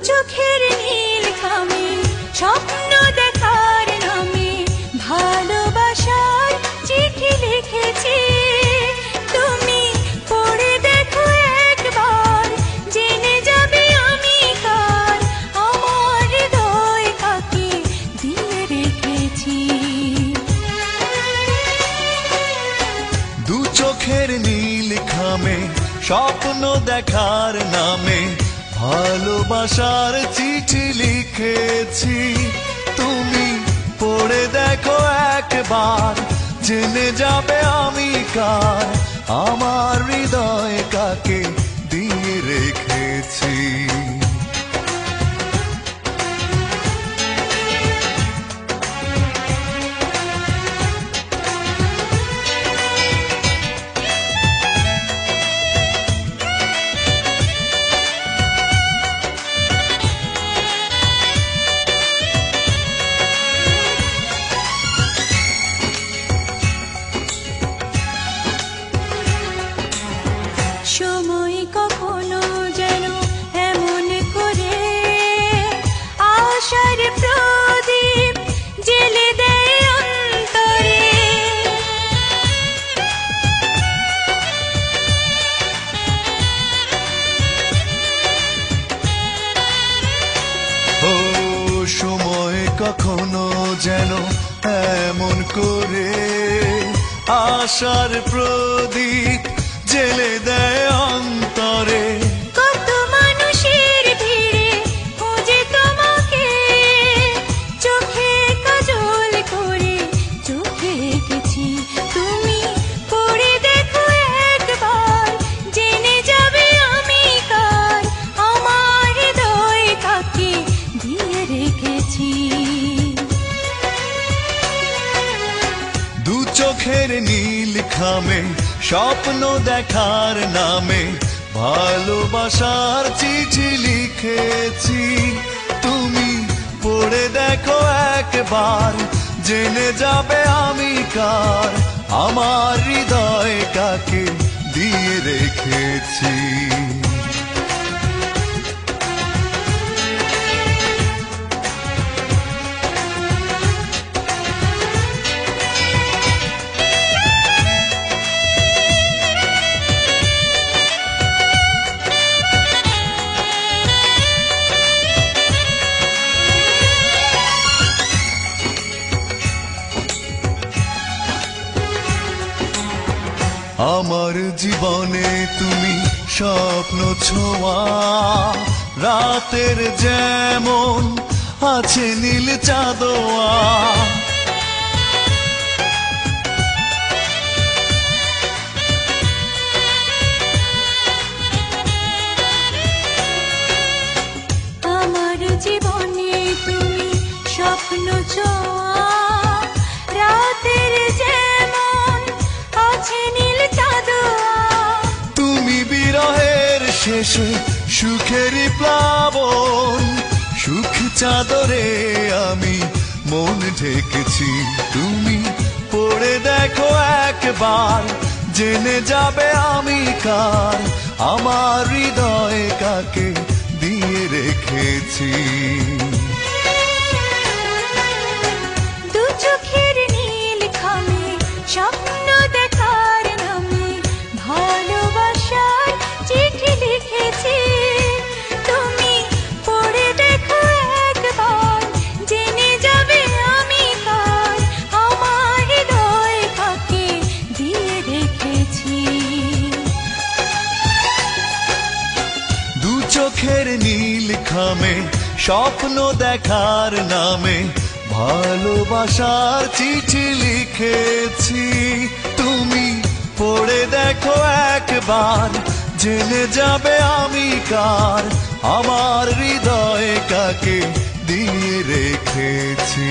চোখের নীল খামে স্বপ্ন দেখার নামে ভালোবাসার চিঠি লিখেছি। তুমি পড়ে দেখো একবার, জেনে যাবে আমি কার, আমার হৃদয় কাকে দিয়ে রেখেছি। দু চোখের নীল খামে স্বপ্ন দেখার নামে ভালোবাসার চিঠি লিখেছি। তুমি পড়ে দেখো একবার, জেনে যাবে আমি কার, আমার হৃদয় কাকে দিয়ে রেখেছি। সময় কখনো যেন এমন করে আশার প্রদীপ জ্বেলে দেয় অন্তরে। ও সময় কখনো যেন এমন করে আশার প্রদীপ জেলে দেয় অন্তরে। কত মানুষের ভিড়ে খুঁজে তোমাকে, চোখে কাজল করে চোখে এঁকেছি। তুমি পড়ে দেখো একবার, জেনে যাবে আমি কার, আমার হৃদয় কাকে দিয়ে রেখেছি। দু চোখের নীল খামে স্বপ্ন দেখার নামে ভালোবাসার চিঠি লিখেছি। তুমি পড়ে দেখো একবার, জেনে যাবে আমি কার, আমার হৃদয় কাকে দিয়ে রেখেছি। আমার জীবনে তুমি স্বপ্ন ছোঁয়া, রাতের যেমন আছে নীল চাঁদোয়া। আমার জীবনে তুমি স্বপ্ন ছোঁয়া, রাতের যেমন আছে নীল চাঁদোয়া। তুমি বিরহের শেষে সুখেরই প্লাবন, সুখ চাদরে আমি মন ঢেকেছি। তুমি পড়ে দেখো একবার, জেনে যাবে আমি কার, আমার হৃদয় কাকে দিয়ে রেখেছি। দু চোখের নীল খামে স্বপ্ন দেখার নামে ভালোবাসার চিঠি লিখেছি। তুমি পড়ে দেখো একবার, জেনে যাবে আমি কার, আমার হৃদয় কাকে দিয়ে রেখেছি। দু চোখের নীল খামে স্বপ্ন দেখার নামে ভালোবাসার চিঠি লিখেছি। তুমি পড়ে দেখো একবার, জেনে যাবে আমি কার, আমার হৃদয় কাকে দিয়ে রেখেছি।